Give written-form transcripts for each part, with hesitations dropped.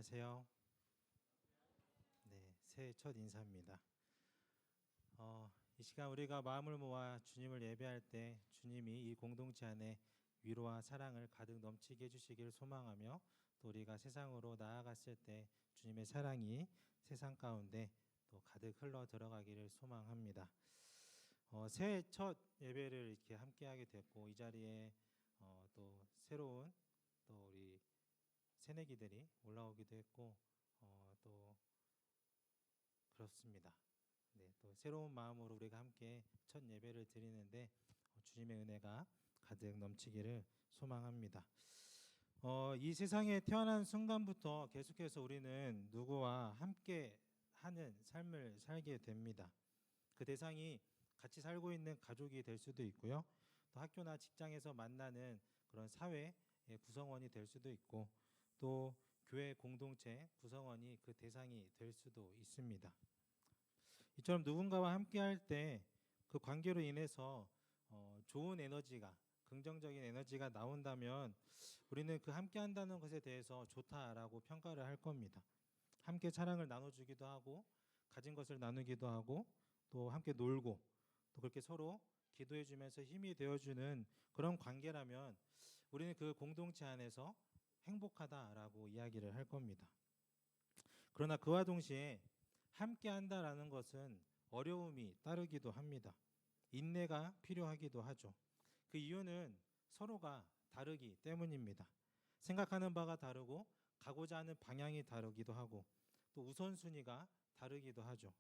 안녕하세요. 네, 새해 첫 인사입니다. 이 시간 우리가 마음을 모아 주님을 예배할 때 주님이 이 공동체 안에 위로와 사랑을 가득 넘치게 해주시기를 소망하며, 또 우리가 세상으로 나아갔을 때 주님의 사랑이 세상 가운데 또 가득 흘러 들어가기를 소망합니다. 새해 첫 예배를 이렇게 함께하게 됐고, 이 자리에 또 새로운 또 우리 새내기들이 올라오기도 했고, 또 그렇습니다. 네, 또 새로운 마음으로 우리가 함께 첫 예배를 드리는데 주님의 은혜가 가득 넘치기를 소망합니다. 이 세상에 태어난 순간부터 계속해서 우리는 누구와 함께 하는 삶을 살게 됩니다. 그 대상이 같이 살고 있는 가족이 될 수도 있고요, 또 학교나 직장에서 만나는 그런 사회의 구성원이 될 수도 있고, 또 교회 공동체 구성원이 그 대상이 될 수도 있습니다. 이처럼 누군가와 함께 할 때 그 관계로 인해서 좋은 에너지가, 긍정적인 에너지가 나온다면 우리는 그 함께 한다는 것에 대해서 좋다라고 평가를 할 겁니다. 함께 사랑을 나눠주기도 하고, 가진 것을 나누기도 하고, 또 함께 놀고, 또 그렇게 서로 기도해 주면서 힘이 되어주는 그런 관계라면 우리는 그 공동체 안에서 행복하다라고 이야기를 할 겁니다. 그러나 그와 동시에 함께 한다라는 것은 어려움이 따르기도 합니다. 인내가 필요하기도 하죠. 그 이유는 서로가 다르기 때문입니다. 생각하는 바가 다르고, 가고자 하는 방향이 다르기도 하고, 또 우선순위가 다르기도 하죠.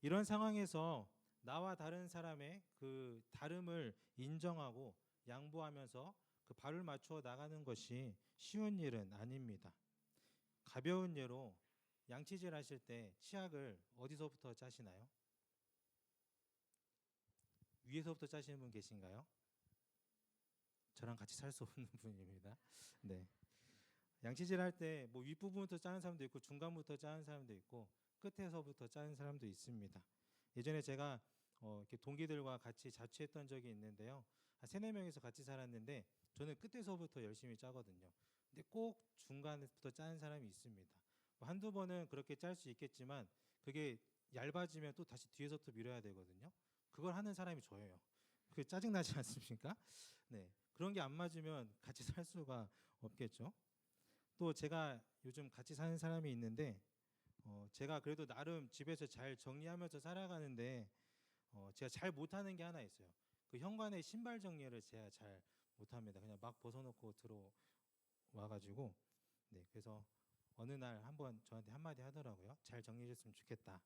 이런 상황에서 나와 다른 사람의 그 다름을 인정하고 양보하면서 그 발을 맞추어 나가는 것이 쉬운 일은 아닙니다. 가벼운 예로 양치질 하실 때 치약을 어디서부터 짜시나요? 위에서부터 짜시는 분 계신가요? 저랑 같이 살 수 없는 분입니다. 네. 양치질 할 때 뭐 윗부분부터 짜는 사람도 있고, 중간부터 짜는 사람도 있고, 끝에서부터 짜는 사람도 있습니다. 예전에 제가 이렇게 동기들과 같이 자취했던 적이 있는데요, 한 3-4명이서 같이 살았는데 저는 끝에서부터 열심히 짜거든요. 근데 꼭 중간부터 짜는 사람이 있습니다. 뭐 한두 번은 그렇게 짤 수 있겠지만 그게 얇아지면 또 다시 뒤에서부터 밀어야 되거든요. 그걸 하는 사람이 저예요. 그게 짜증나지 않습니까? 네. 그런 게 안 맞으면 같이 살 수가 없겠죠. 또 제가 요즘 같이 사는 사람이 있는데 제가 그래도 나름 집에서 잘 정리하면서 살아가는데 제가 잘 못하는 게 하나 있어요. 그 현관의 신발 정리를 제가 잘 못합니다. 그냥 막 벗어놓고 들어와가지고, 네, 그래서 어느 날 한번 저한테 한마디 하더라고요. 잘 정리해줬으면 좋겠다.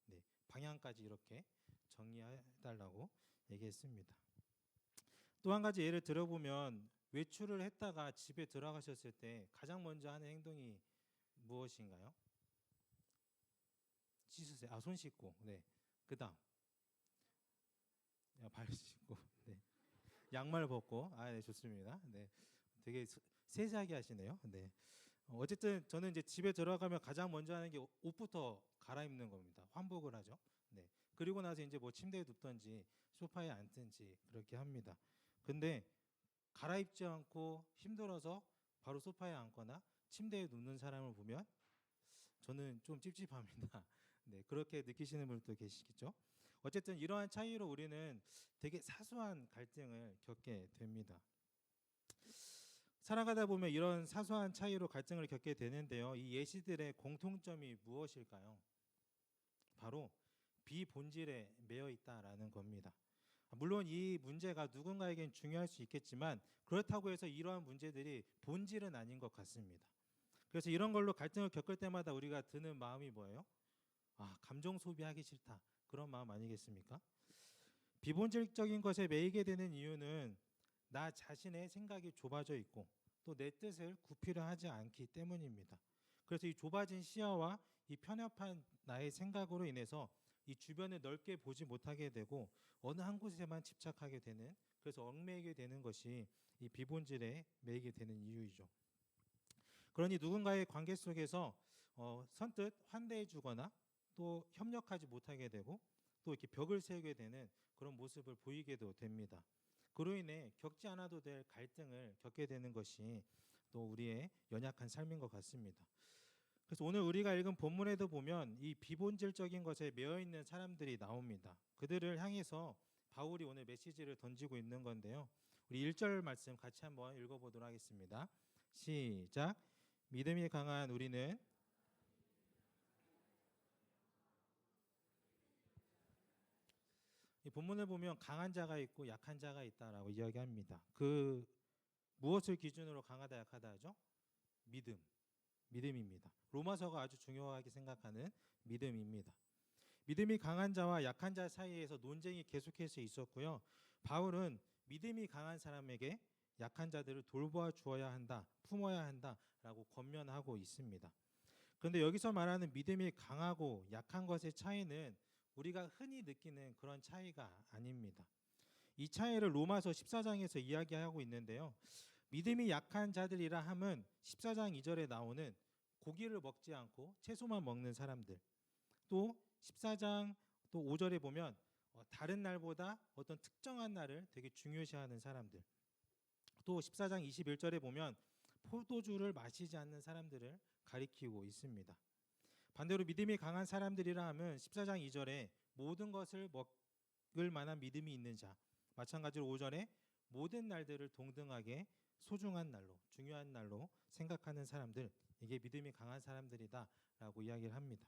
네, 방향까지 이렇게 정리해달라고 얘기했습니다. 또 한 가지 예를 들어보면, 외출을 했다가 집에 들어가셨을 때 가장 먼저 하는 행동이 무엇인가요? 씻으세요. 손 씻고, 네. 그다음 발 씻고, 네. 양말 벗고, 네, 좋습니다. 네, 되게 세세하게 하시네요. 네. 어쨌든 저는 이제 집에 들어가면 가장 먼저 하는 게 옷부터 갈아입는 겁니다. 환복을 하죠. 네. 그리고 나서 이제 뭐 침대에 눕든지 소파에 앉든지 그렇게 합니다. 근데 갈아입지 않고 힘들어서 바로 소파에 앉거나 침대에 눕는 사람을 보면 저는 좀 찝찝합니다. 네, 그렇게 느끼시는 분도 계시겠죠. 어쨌든 이러한 차이로 우리는 되게 사소한 갈등을 겪게 됩니다. 살아가다 보면 이런 사소한 차이로 갈등을 겪게 되는데요, 이 예시들의 공통점이 무엇일까요? 바로 비본질에 매여 있다라는 겁니다. 물론 이 문제가 누군가에겐 중요할 수 있겠지만 그렇다고 해서 이러한 문제들이 본질은 아닌 것 같습니다. 그래서 이런 걸로 갈등을 겪을 때마다 우리가 드는 마음이 뭐예요? 감정 소비하기 싫다, 그런 마음 아니겠습니까? 비본질적인 것에 매이게 되는 이유는 나 자신의 생각이 좁아져 있고, 또 내 뜻을 굽히려 하지 않기 때문입니다. 그래서 이 좁아진 시야와 이 편협한 나의 생각으로 인해서 이 주변을 넓게 보지 못하게 되고 어느 한 곳에만 집착하게 되는, 그래서 얽매이게 되는 것이 이 비본질에 매이게 되는 이유이죠. 그러니 누군가의 관계 속에서 선뜻 환대해 주거나 또 협력하지 못하게 되고, 또 이렇게 벽을 세우게 되는 그런 모습을 보이게도 됩니다. 그로 인해 겪지 않아도 될 갈등을 겪게 되는 것이 또 우리의 연약한 삶인 것 같습니다. 그래서 오늘 우리가 읽은 본문에도 보면 이 비본질적인 것에 매여 있는 사람들이 나옵니다. 그들을 향해서 바울이 오늘 메시지를 던지고 있는 건데요. 우리 1절 말씀 같이 한번 읽어보도록 하겠습니다. 시작. 믿음이 강한 우리는 이 본문을 보면 강한 자가 있고 약한 자가 있다라고 이야기합니다. 그 무엇을 기준으로 강하다 약하다 하죠? 믿음입니다. 로마서가 아주 중요하게 생각하는 믿음입니다. 믿음이 강한 자와 약한 자 사이에서 논쟁이 계속해서 있었고요. 바울은 믿음이 강한 사람에게 약한 자들을 돌보아 주어야 한다, 품어야 한다라고 권면하고 있습니다. 그런데 여기서 말하는 믿음이 강하고 약한 것의 차이는 우리가 흔히 느끼는 그런 차이가 아닙니다. 이 차이를 로마서 14장에서 이야기하고 있는데요. 믿음이 약한 자들이라 함은 14장 2절에 나오는 고기를 먹지 않고 채소만 먹는 사람들, 또 14장 또 5절에 보면 다른 날보다 어떤 특정한 날을 되게 중요시하는 사람들, 또 14장 21절에 보면 포도주를 마시지 않는 사람들을 가리키고 있습니다. 반대로 믿음이 강한 사람들이라 하면 14장 2절에 모든 것을 먹을 만한 믿음이 있는 자, 마찬가지로 5절에 모든 날들을 동등하게 소중한 날로, 중요한 날로 생각하는 사람들, 이게 믿음이 강한 사람들이다라고 이야기를 합니다.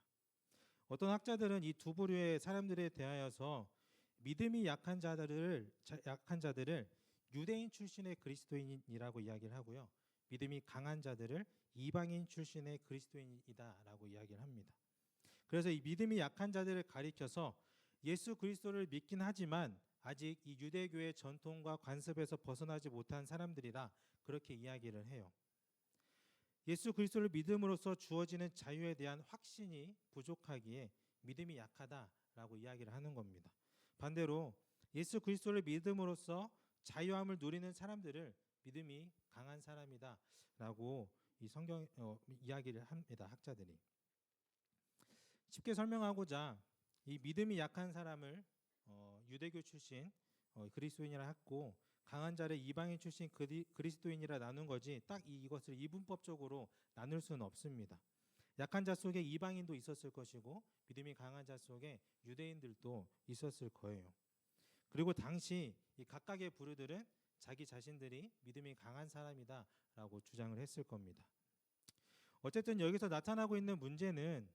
어떤 학자들은 이 두 부류의 사람들에 대하여서 믿음이 약한 자들을 유대인 출신의 그리스도인이라고 이야기를 하고요. 믿음이 강한 자들을 이방인 출신의 그리스도인이다라고 이야기를 합니다. 그래서 이 믿음이 약한 자들을 가리켜서 예수 그리스도를 믿긴 하지만 아직 이 유대교의 전통과 관습에서 벗어나지 못한 사람들이라 그렇게 이야기를 해요. 예수 그리스도를 믿음으로써 주어지는 자유에 대한 확신이 부족하기에 믿음이 약하다라고 이야기를 하는 겁니다. 반대로 예수 그리스도를 믿음으로써 자유함을 누리는 사람들을 믿음이 강한 사람이다라고 이 성경 이야기를 합니다. 학자들이 쉽게 설명하고자 이 믿음이 약한 사람을 유대교 출신 그리스도인이라 했고 강한 자를 이방인 출신 그리스도인이라 나눈 거지 딱 이것을 이분법적으로 나눌 수는 없습니다. 약한 자 속에 이방인도 있었을 것이고 믿음이 강한 자 속에 유대인들도 있었을 거예요. 그리고 당시 이 각각의 부류들은 자기 자신들이 믿음이 강한 사람이다라고 주장을 했을 겁니다. 어쨌든 여기서 나타나고 있는 문제는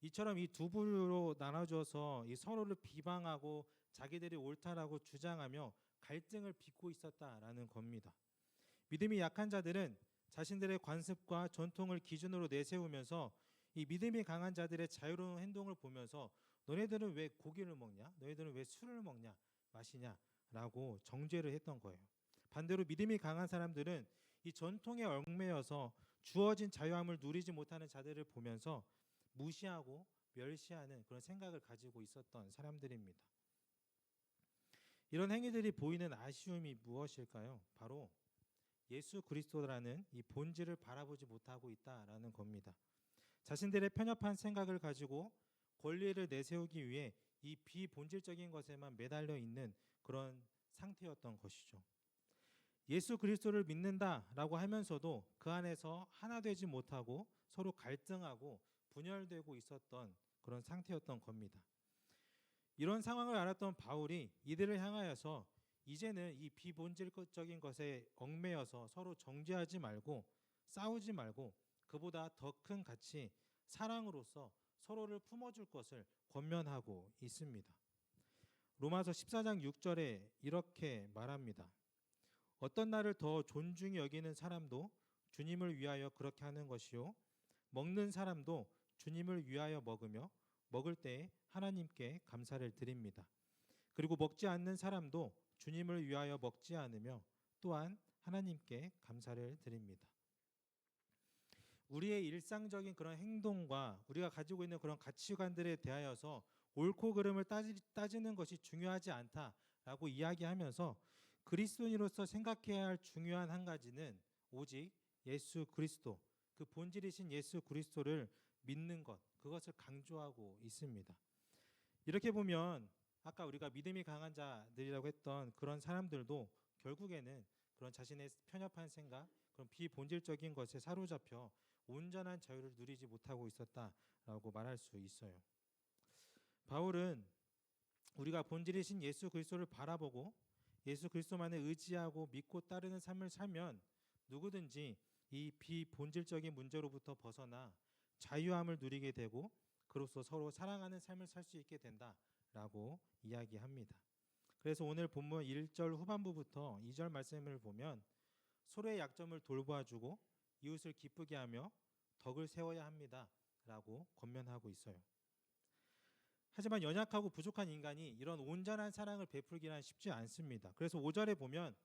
이처럼 이 두 부류로 나눠져서 이 서로를 비방하고 자기들이 옳다라고 주장하며 갈등을 빚고 있었다라는 겁니다. 믿음이 약한 자들은 자신들의 관습과 전통을 기준으로 내세우면서 이 믿음이 강한 자들의 자유로운 행동을 보면서 너네들은 왜 고기를 먹냐? 너희들은 왜 술을 먹냐? 마시냐라고 정죄를 했던 거예요. 반대로 믿음이 강한 사람들은 이 전통에 얽매여서 주어진 자유함을 누리지 못하는 자들을 보면서 무시하고 멸시하는 그런 생각을 가지고 있었던 사람들입니다. 이런 행위들이 보이는 아쉬움이 무엇일까요? 바로 예수 그리스도라는 이 본질을 바라보지 못하고 있다라는 겁니다. 자신들의 편협한 생각을 가지고 권리를 내세우기 위해 이 비본질적인 것에만 매달려 있는 그런 상태였던 것이죠. 예수 그리스도를 믿는다라고 하면서도 그 안에서 하나 되지 못하고 서로 갈등하고 분열되고 있었던 그런 상태였던 겁니다. 이런 상황을 알았던 바울이 이들을 향하여서 이제는 이 비본질적인 것에 얽매여서 서로 정죄하지 말고 싸우지 말고 그보다 더 큰 가치 사랑으로서 서로를 품어줄 것을 권면하고 있습니다. 로마서 14장 6절에 이렇게 말합니다. 어떤 나를 더 존중히 여기는 사람도 주님을 위하여 그렇게 하는 것이요 먹는 사람도 주님을 위하여 먹으며 먹을 때에 하나님께 감사를 드립니다. 그리고 먹지 않는 사람도 주님을 위하여 먹지 않으며 또한 하나님께 감사를 드립니다. 우리의 일상적인 그런 행동과 우리가 가지고 있는 그런 가치관들에 대하여서 옳고 그름을 따지는 것이 중요하지 않다라고 이야기하면서 그리스도인으로서 생각해야 할 중요한 한 가지는 오직 예수 그리스도, 그 본질이신 예수 그리스도를 믿는 것, 그것을 강조하고 있습니다. 이렇게 보면 아까 우리가 믿음이 강한 자들이라고 했던 그런 사람들도 결국에는 그런 자신의 편협한 생각, 그런 비본질적인 것에 사로잡혀 온전한 자유를 누리지 못하고 있었다라고 말할 수 있어요. 바울은 우리가 본질이신 예수 그리스도를 바라보고 예수 그리스도만을 의지하고 믿고 따르는 삶을 살면 누구든지 이 비본질적인 문제로부터 벗어나 자유함을 누리게 되고 그로써 서로 사랑하는 삶을 살 수 있게 된다라고 이야기합니다. 그래서 오늘 본문 1절 후반부부터 2절 말씀을 보면 서로의 약점을 돌봐주고 이웃을 기쁘게 하며 덕을 세워야 합니다라고 권면하고 있어요. 하지만 연약하고 부족한 인간이 이런 온전한 사랑을 베풀기란 쉽지 않습니다. 그래서 5절에 보면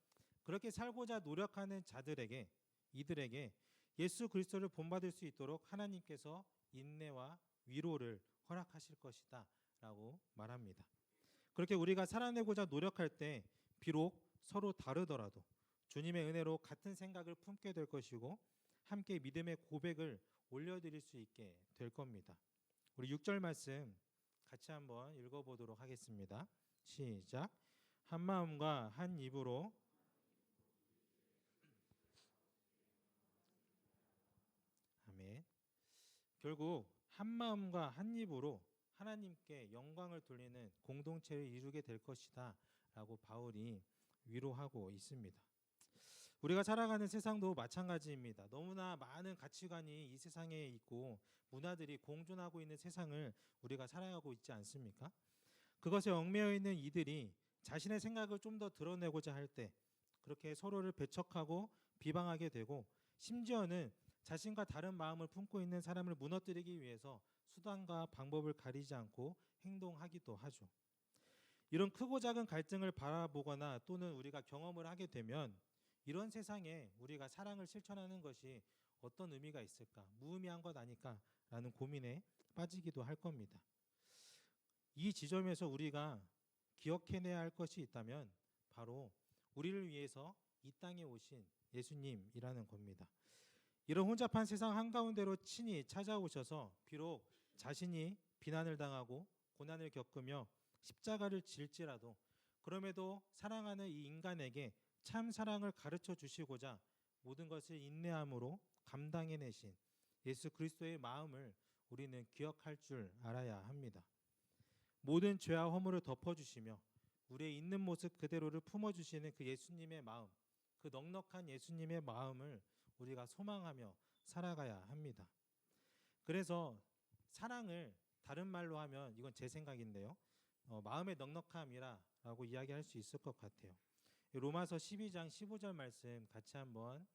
그렇게 살고자 노력하는 자들에게 이들에게 예수 그리스도를 본받을 수 있도록 하나님께서 인내와 위로를 허락하실 것이다 라고 말합니다. 그렇게 우리가 살아내고자 노력할 때 비록 서로 다르더라도 주님의 은혜로 같은 생각을 품게 될 것이고 함께 믿음의 고백을 올려드릴 수 있게 될 겁니다. 우리 6절 말씀 같이 한번 읽어보도록 하겠습니다. 시작. 한 마음과 한 입으로 아멘. 결국 한 마음과 한 입으로 하나님께 영광을 돌리는 공동체를 이루게 될 것이다 라고 바울이 위로하고 있습니다. 우리가 살아가는 세상도 마찬가지입니다. 너무나 많은 가치관이 이 세상에 있고 문화들이 공존하고 있는 세상을 우리가 살아가고 있지 않습니까? 그것에 얽매여 있는 이들이 자신의 생각을 좀 더 드러내고자 할 때 그렇게 서로를 배척하고 비방하게 되고 심지어는 자신과 다른 마음을 품고 있는 사람을 무너뜨리기 위해서 수단과 방법을 가리지 않고 행동하기도 하죠. 이런 크고 작은 갈등을 바라보거나 또는 우리가 경험을 하게 되면 이런 세상에 우리가 사랑을 실천하는 것이 어떤 의미가 있을까? 무의미한 것 아닐까라는 고민에 빠지기도 할 겁니다. 이 지점에서 우리가 기억해내야 할 것이 있다면 바로 우리를 위해서 이 땅에 오신 예수님이라는 겁니다. 이런 혼잡한 세상 한가운데로 친히 찾아오셔서 비록 자신이 비난을 당하고 고난을 겪으며 십자가를 질지라도 그럼에도 사랑하는 이 인간에게 참 사랑을 가르쳐 주시고자 모든 것을 인내함으로 감당해내신 예수 그리스도의 마음을 우리는 기억할 줄 알아야 합니다. 모든 죄와 허물을 덮어주시며 우리의 있는 모습 그대로를 품어주시는 그 예수님의 마음, 그 넉넉한 예수님의 마음을 우리가 소망하며 살아가야 합니다. 그래서 사랑을 다른 말로 하면 이건 제 생각인데요. 마음의 넉넉함이라고 이야기할 수 있을 것 같아요. 로마서 12장 15절 말씀 같이 한번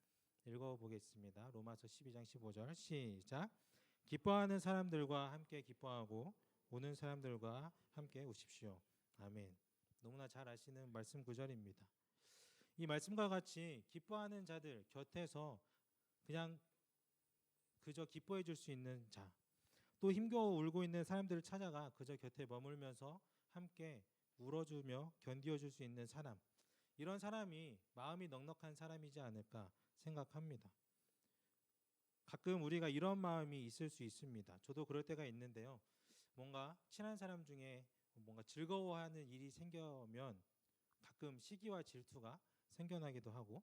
읽어보겠습니다. 로마서 12장 15절 시작. 기뻐하는 사람들과 함께 기뻐하고 우는 사람들과 함께 우십시오. 아멘. 너무나 잘 아시는 말씀 구절입니다. 이 말씀과 같이 기뻐하는 자들 곁에서 그냥 그저 기뻐해 줄 수 있는 자, 또 힘겨워 울고 있는 사람들을 찾아가 그저 곁에 머물면서 함께 울어주며 견디어 줄 수 있는 사람, 이런 사람이 마음이 넉넉한 사람이지 않을까 생각합니다. 가끔 우리가 이런 마음이 있을 수 있습니다. 저도 그럴 때가 있는데요. 뭔가 친한 사람 중에 뭔가 즐거워하는 일이 생기면 가끔 시기와 질투가 생겨나기도 하고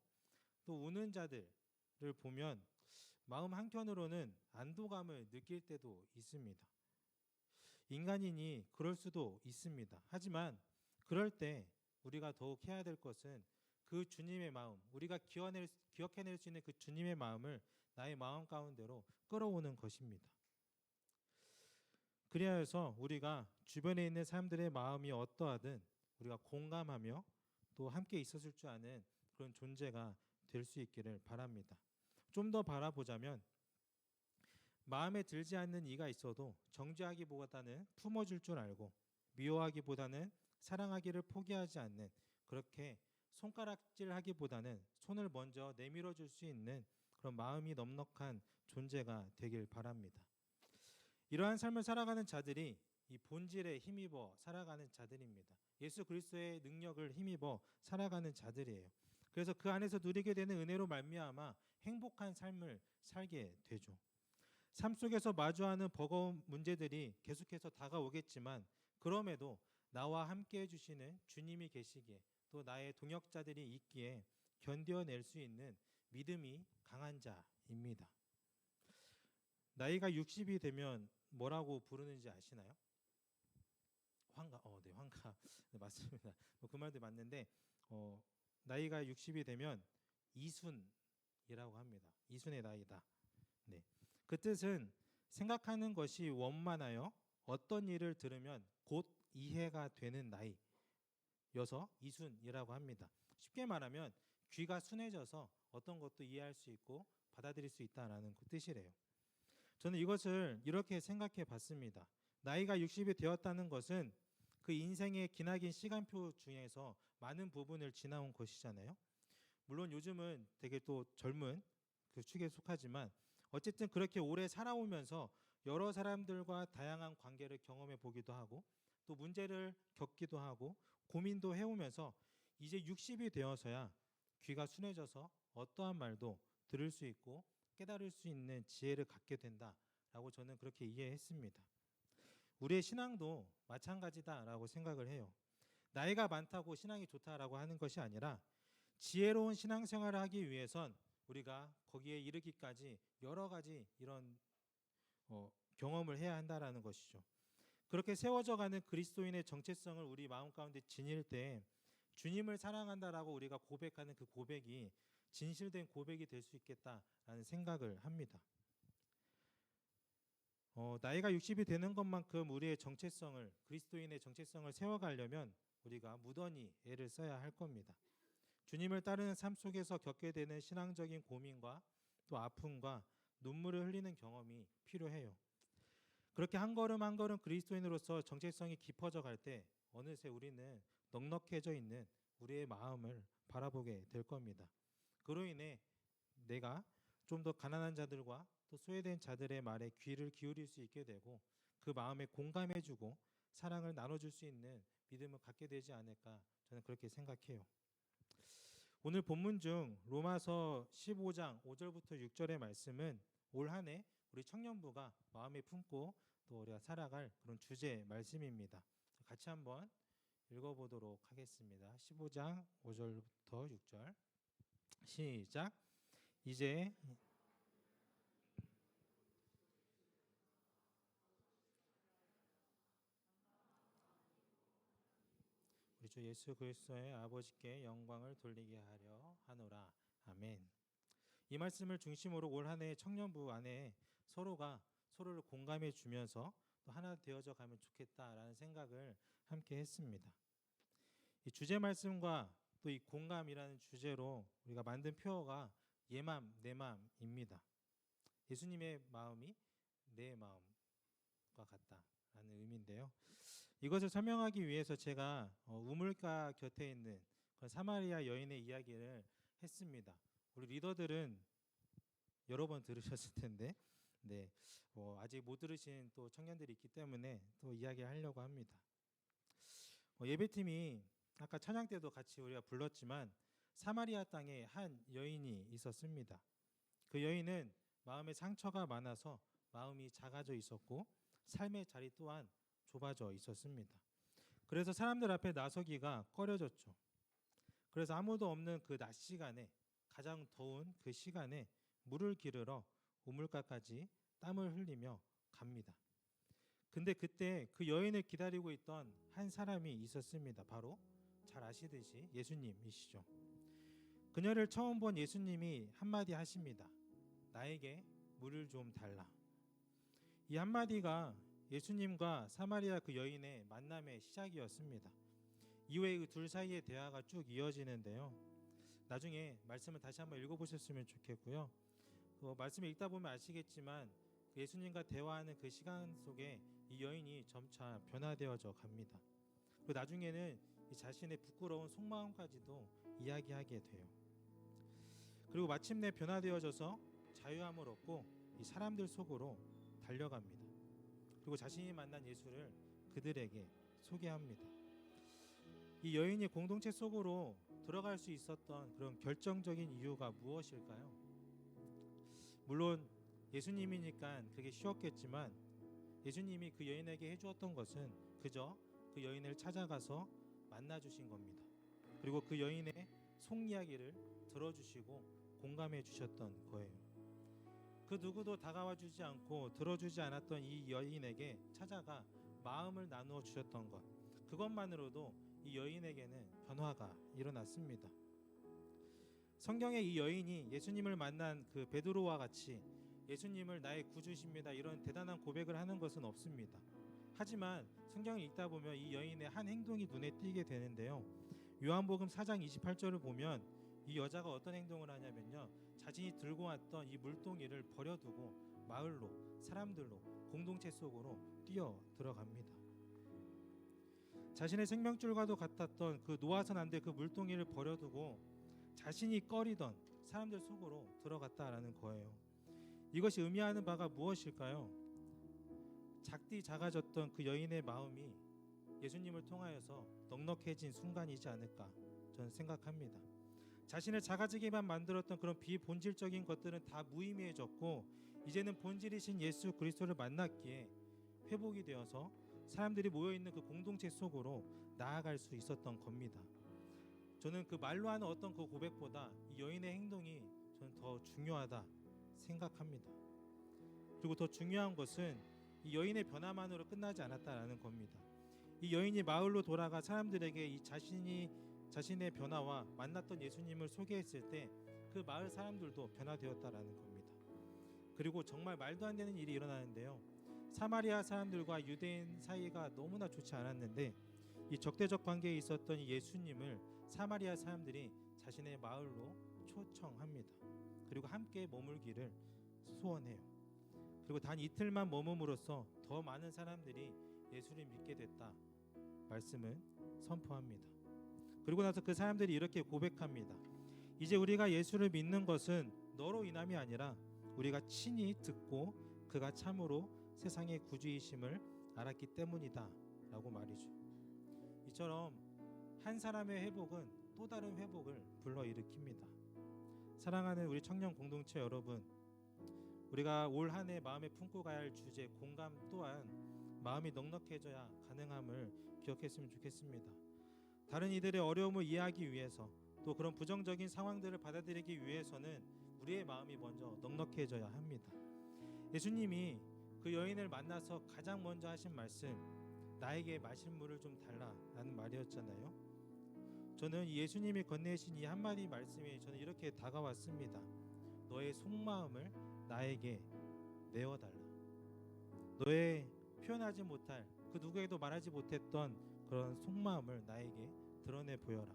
또 우는 자들을 보면 마음 한켠으로는 안도감을 느낄 때도 있습니다. 인간이니 그럴 수도 있습니다. 하지만 그럴 때 우리가 더욱 해야 될 것은 그 주님의 마음, 우리가 기억해낼 수 있는 그 주님의 마음을 나의 마음 가운데로 끌어오는 것입니다. 그리하여서 우리가 주변에 있는 사람들의 마음이 어떠하든 우리가 공감하며 또 함께 있었을 줄 아는 그런 존재가 될 수 있기를 바랍니다. 좀 더 바라보자면 마음에 들지 않는 이가 있어도 정죄하기보다는 품어줄 줄 알고 미워하기보다는 사랑하기를 포기하지 않는, 그렇게 손가락질하기보다는 손을 먼저 내밀어 줄 수 있는 그런 마음이 넉넉한 존재가 되길 바랍니다. 이러한 삶을 살아가는 자들이 이 본질에 힘입어 살아가는 자들입니다. 예수 그리스도의 능력을 힘입어 살아가는 자들이에요. 그래서 그 안에서 누리게 되는 은혜로 말미암아 행복한 삶을 살게 되죠. 삶 속에서 마주하는 버거운 문제들이 계속해서 다가오겠지만 그럼에도 나와 함께 해주시는 주님이 계시기에 또 나의 동역자들이 있기에 견뎌낼 수 있는 믿음이 강한 자입니다. 나이가 60이 되면 뭐라고 부르는지 아시나요? 환가. 네, 환가. 네, 맞습니다. 그 말도 맞는데 나이가 60이 되면 이순이라고 합니다. 이순의 나이다. 네. 그 뜻은 생각하는 것이 원만하여 어떤 일을 들으면 곧 이해가 되는 나이여서 이순이라고 합니다. 쉽게 말하면 귀가 순해져서 어떤 것도 이해할 수 있고 받아들일 수 있다라는 그 뜻이래요. 저는 이것을 이렇게 생각해 봤습니다. 나이가 60이 되었다는 것은 그 인생의 기나긴 시간표 중에서 많은 부분을 지나온 것이잖아요. 물론 요즘은 되게 또 젊은 그 축에 속하지만 어쨌든 그렇게 오래 살아오면서 여러 사람들과 다양한 관계를 경험해 보기도 하고 또 문제를 겪기도 하고 고민도 해오면서 이제 60이 되어서야 귀가 순해져서 어떠한 말도 들을 수 있고 깨달을 수 있는 지혜를 갖게 된다라고 저는 그렇게 이해했습니다. 우리의 신앙도 마찬가지다라고 생각을 해요. 나이가 많다고 신앙이 좋다라고 하는 것이 아니라 지혜로운 신앙생활을 하기 위해선 우리가 거기에 이르기까지 여러 가지 이런 경험을 해야 한다라는 것이죠. 그렇게 세워져가는 그리스도인의 정체성을 우리 마음 가운데 지닐 때 주님을 사랑한다라고 우리가 고백하는 그 고백이 진실된 고백이 될 수 있겠다라는 생각을 합니다. 나이가 60이 되는 것만큼 우리의 정체성을 그리스도인의 정체성을 세워가려면 우리가 무던히 애를 써야 할 겁니다. 주님을 따르는 삶 속에서 겪게 되는 신앙적인 고민과 또 아픔과 눈물을 흘리는 경험이 필요해요. 그렇게 한 걸음 한 걸음 그리스도인으로서 정체성이 깊어져 갈 때 어느새 우리는 넉넉해져 있는 우리의 마음을 바라보게 될 겁니다. 그로 인해 내가 좀 더 가난한 자들과 또 소외된 자들의 말에 귀를 기울일 수 있게 되고 그 마음에 공감해주고 사랑을 나눠줄 수 있는 믿음을 갖게 되지 않을까 저는 그렇게 생각해요. 오늘 본문 중 로마서 15장 5절부터 6절의 말씀은 올 한 해 우리 청년부가 마음에 품고 또 우리가 살아갈 그런 주제의 말씀입니다. 같이 한번 읽어보도록 하겠습니다. 15장 5절부터 6절 시작. 이제 우리 주 예수 그리스도의 아버지께 영광을 돌리게 하려 하노라. 아멘. 이 말씀을 중심으로 올 한 해 청년부 안에 서로가 서로를 공감해 주면서 또 하나 되어져 가면 좋겠다라는 생각을 함께 했습니다. 이 주제 말씀과 또 이 공감이라는 주제로 우리가 만든 표어가 예맘 내 맘입니다. 예수님의 마음이 내 마음과 같다라는 의미인데요. 이것을 설명하기 위해서 제가 우물가 곁에 있는 그 사마리아 여인의 이야기를 했습니다. 우리 리더들은 여러 번 들으셨을 텐데, 네, 아직 못 들으신 또 청년들이 있기 때문에 또 이야기하려고 합니다. 예배팀이 아까 찬양 때도 같이 우리가 불렀지만 사마리아 땅에 한 여인이 있었습니다. 그 여인은 마음에 상처가 많아서 마음이 작아져 있었고 삶의 자리 또한 좁아져 있었습니다. 그래서 사람들 앞에 나서기가 꺼려졌죠. 그래서 아무도 없는 그 낮 시간에 가장 더운 그 시간에 물을 기르러 우물가까지 땀을 흘리며 갑니다. 근데 그때 그 여인을 기다리고 있던 한 사람이 있었습니다. 바로 잘 아시듯이 예수님이시죠. 그녀를 처음 본 예수님이 한마디 하십니다. 나에게 물을 좀 달라. 이 한마디가 예수님과 사마리아 그 여인의 만남의 시작이었습니다. 이후에 그 둘 사이의 대화가 쭉 이어지는데요. 나중에 말씀을 다시 한번 읽어보셨으면 좋겠고요. 그 말씀을 읽다 보면 아시겠지만 예수님과 대화하는 그 시간 속에 이 여인이 점차 변화되어져 갑니다. 그리고 나중에는 이 자신의 부끄러운 속마음까지도 이야기하게 돼요. 그리고 마침내 변화되어져서 자유함을 얻고 이 사람들 속으로 달려갑니다. 그리고 자신이 만난 예수를 그들에게 소개합니다. 이 여인이 공동체 속으로 들어갈 수 있었던 그런 결정적인 이유가 무엇일까요? 물론 예수님이니까 그게 쉬웠겠지만 예수님이 그 여인에게 해주었던 것은 그저 그 여인을 찾아가서 만나주신 겁니다. 그리고 그 여인의 속 이야기를 들어주시고 공감해 주셨던 거예요. 그 누구도 다가와 주지 않고 들어주지 않았던 이 여인에게 찾아가 마음을 나누어 주셨던 것, 그것만으로도 이 여인에게는 변화가 일어났습니다. 성경에 이 여인이 예수님을 만난 그 베드로와 같이 예수님을 나의 구주십니다 이런 대단한 고백을 하는 것은 없습니다. 하지만 성경을 읽다 보면 이 여인의 한 행동이 눈에 띄게 되는데요. 요한복음 4장 28절을 보면 이 여자가 어떤 행동을 하냐면요, 자신이 들고 왔던 이 물동이를 버려두고 마을로, 사람들로, 공동체 속으로 뛰어 들어갑니다. 자신의 생명줄과도 같았던 그 놓아선 안 될 그 물동이를 버려두고 자신이 꺼리던 사람들 속으로 들어갔다라는 거예요. 이것이 의미하는 바가 무엇일까요? 작디 작아졌던 그 여인의 마음이 예수님을 통하여서 넉넉해진 순간이지 않을까 저는 생각합니다. 자신을 작아지게만 만들었던 그런 비본질적인 것들은 다 무의미해졌고 이제는 본질이신 예수 그리스도를 만났기에 회복이 되어서 사람들이 모여있는 그 공동체 속으로 나아갈 수 있었던 겁니다. 저는 그 말로 하는 어떤 그 고백보다 이 여인의 행동이 저는 더 중요하다 생각합니다. 그리고 더 중요한 것은 이 여인의 변화만으로 끝나지 않았다라는 겁니다. 이 여인이 마을로 돌아가 사람들에게 이 자신의 변화와 만났던 예수님을 소개했을 때 그 마을 사람들도 변화되었다라는 겁니다. 그리고 정말 말도 안 되는 일이 일어나는데요. 사마리아 사람들과 유대인 사이가 너무나 좋지 않았는데 이 적대적 관계에 있었던 이 예수님을 사마리아 사람들이 자신의 마을로 초청합니다. 그리고 함께 머물기를 소원해요. 그리고 단 이틀만 머금으로써 더 많은 사람들이 예수를 믿게 됐다 말씀을 선포합니다. 그리고 나서 그 사람들이 이렇게 고백합니다. 이제 우리가 예수를 믿는 것은 너로 인함이 아니라 우리가 친히 듣고 그가 참으로 세상의 구주이심을 알았기 때문이다 라고 말이죠. 이처럼 한 사람의 회복은 또 다른 회복을 불러일으킵니다. 사랑하는 우리 청년 공동체 여러분, 우리가 올 한 해 마음에 품고 가야 할 주제 공감 또한 마음이 넉넉해져야 가능함을 기억했으면 좋겠습니다. 다른 이들의 어려움을 이해하기 위해서 또 그런 부정적인 상황들을 받아들이기 위해서는 우리의 마음이 먼저 넉넉해져야 합니다. 예수님이 그 여인을 만나서 가장 먼저 하신 말씀, 나에게 마실 물을 좀 달라라는 말이었잖아요. 저는 예수님이 건네신 이 한마디 말씀이 저는 이렇게 다가왔습니다. 너의 속마음을 나에게 내어달라. 너의 표현하지 못할 그 누구에게도 말하지 못했던 그런 속마음을 나에게 드러내 보여라.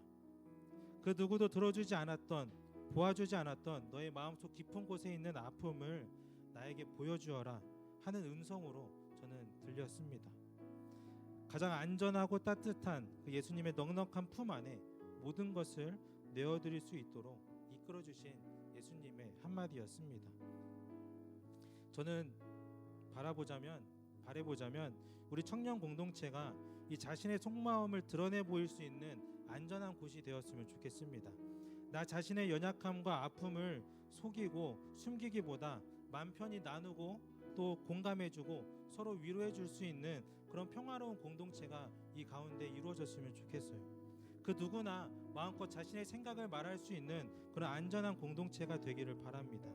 그 누구도 들어주지 않았던, 보아주지 않았던 너의 마음속 깊은 곳에 있는 아픔을 나에게 보여주어라 하는 음성으로 저는 들렸습니다. 가장 안전하고 따뜻한 그 예수님의 넉넉한 품 안에 모든 것을 내어드릴 수 있도록 이끌어주신 예수님의 한마디였습니다. 저는 바라보자면 우리 청년 공동체가 이 자신의 속마음을 드러내 보일 수 있는 안전한 곳이 되었으면 좋겠습니다. 나 자신의 연약함과 아픔을 속이고 숨기기보다 맘 편히 나누고 또 공감해주고 서로 위로해줄 수 있는 그런 평화로운 공동체가 이 가운데 이루어졌으면 좋겠어요. 그 누구나 마음껏 자신의 생각을 말할 수 있는 그런 안전한 공동체가 되기를 바랍니다.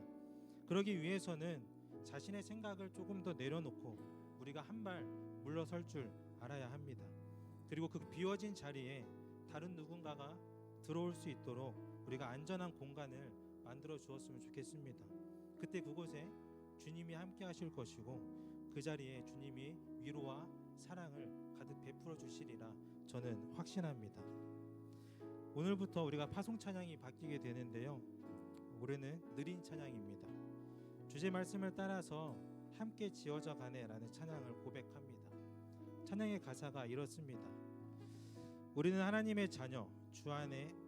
그러기 위해서는 자신의 생각을 조금 더 내려놓고 우리가 한 발 물러설 줄 알아야 합니다. 그리고 그 비워진 자리에 다른 누군가가 들어올 수 있도록 우리가 안전한 공간을 만들어 주었으면 좋겠습니다. 그때 그곳에 주님이 함께 하실 것이고 그 자리에 주님이 위로와 사랑을 가득 베풀어 주시리라 저는 확신합니다. 오늘부터 우리가 파송 찬양이 바뀌게 되는데요. 올해는 느린 찬양입니다. 주제 말씀을 따라서 함께 지어져 가네라는 찬양을 고백합니다. 찬양의 가사가 이렇습니다. 우리는 하나님의 자녀,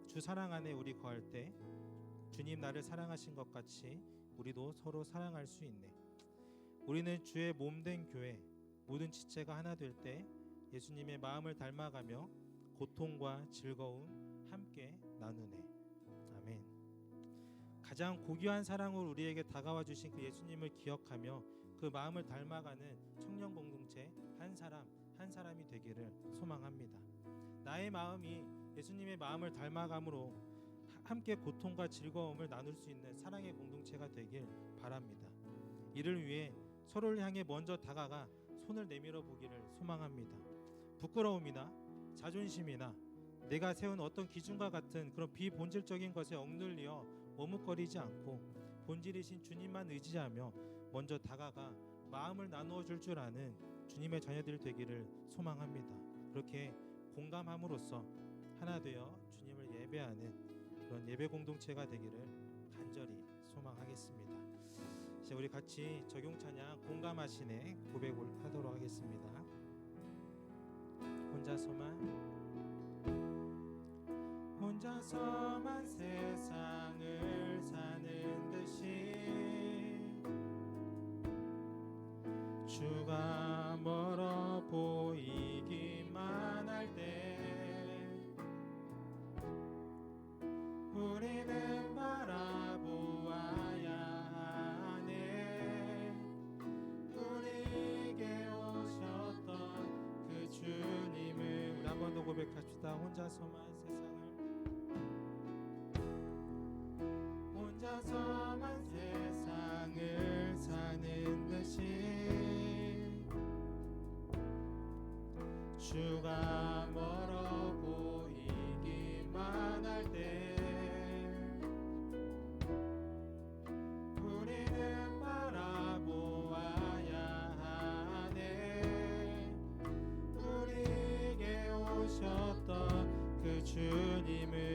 주 사랑 안에 우리 거할 때 주님 나를 사랑하신 것 같이 우리도 서로 사랑할 수 있네. 우리는 주의 몸된 교회, 모든 지체가 하나 될 때 예수님의 마음을 닮아가며 고통과 즐거움 함께 나누네. 아멘. 가장 고귀한 사랑으로 우리에게 다가와 주신 그 예수님을 기억하며 그 마음을 닮아가는 청년 공동체 한 사람 한 사람이 되기를 소망합니다. 나의 마음이 예수님의 마음을 닮아감으로 함께 고통과 즐거움을 나눌 수 있는 사랑의 공동체가 되길 바랍니다. 이를 위해 서로를 향해 먼저 다가가 손을 내밀어 보기를 소망합니다. 부끄러움이나 자존심이나 내가 세운 어떤 기준과 같은 그런 비본질적인 것에 억눌려 머뭇거리지 않고 본질이신 주님만 의지하며 먼저 다가가 마음을 나누어 줄 줄 아는 주님의 자녀들 되기를 소망합니다. 그렇게 공감함으로써 하나 되어 주님을 예배하는 그런 예배 공동체가 되기를 간절히 소망하겠습니다. 이제 우리 같이 적용 찬양 공감하시네 고백을 하도록 하겠습니다. 혼자서만 세상을 사는 듯이 주가 멀어 보이기만 할 때 우리는 바라보아야 하네. 우리에게 오셨던 그 주님을 우리 한 번 더 고백합시다. 혼자서만 세상을 사는 듯이 주가 멀어 보이기만 할 때 우리는 바라보아야 하네. 우리에게 오셨던 그 주님을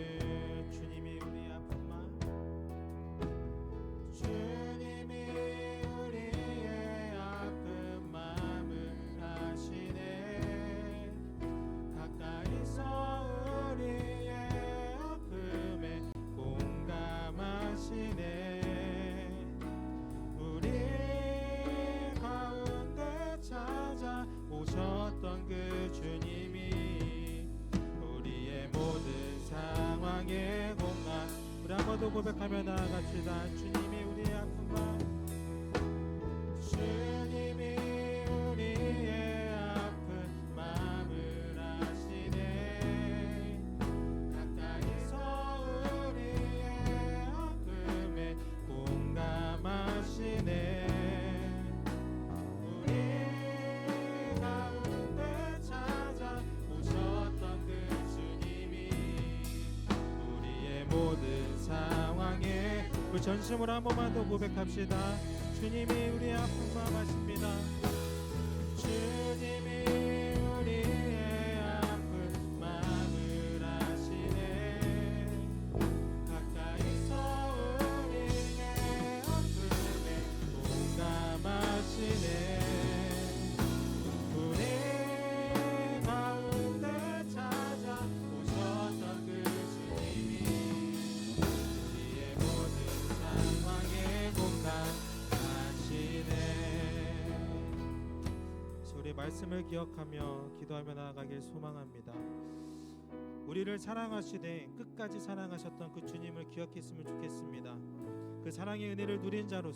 주님이 우리 아픈 마음 주님이 우리의 아픈 마음을 아시네. 가까이서 우리의 아픔에 공감하시네. 우리 가운데 찾아오셨던 그 주님이 우리의 모든 상황에 공감. 우리 한 번 더 고백하며 나아갑시다. 주님이 우리의 아픈 마음 주님이 우리의 아픈 마음을 아시네. 가까이서 우리의 아픔에 공감하시네. 우리 가운데 찾아오셨던 그 주님이 우리의 모든 상황에 우리 전심으로 한 번만 더 고백합시다. 주님이 우리의 아픈 마음 아십니다. 주님이 우리의 아픈 마음을 아시네. 가까이서 우리의 아픔에 공감하시네. 우리 가운데 찾아오셨던 그 주님이 우리의 모든 상황에 공감하시네. 우리 말씀을 기억하며 기도하며 나아가길 소망합니다. 우리를 사랑하시되 끝까지 사랑하셨던 그 주님을 기억했으면 좋겠습니다. 그 사랑의 은혜를 누린 자로서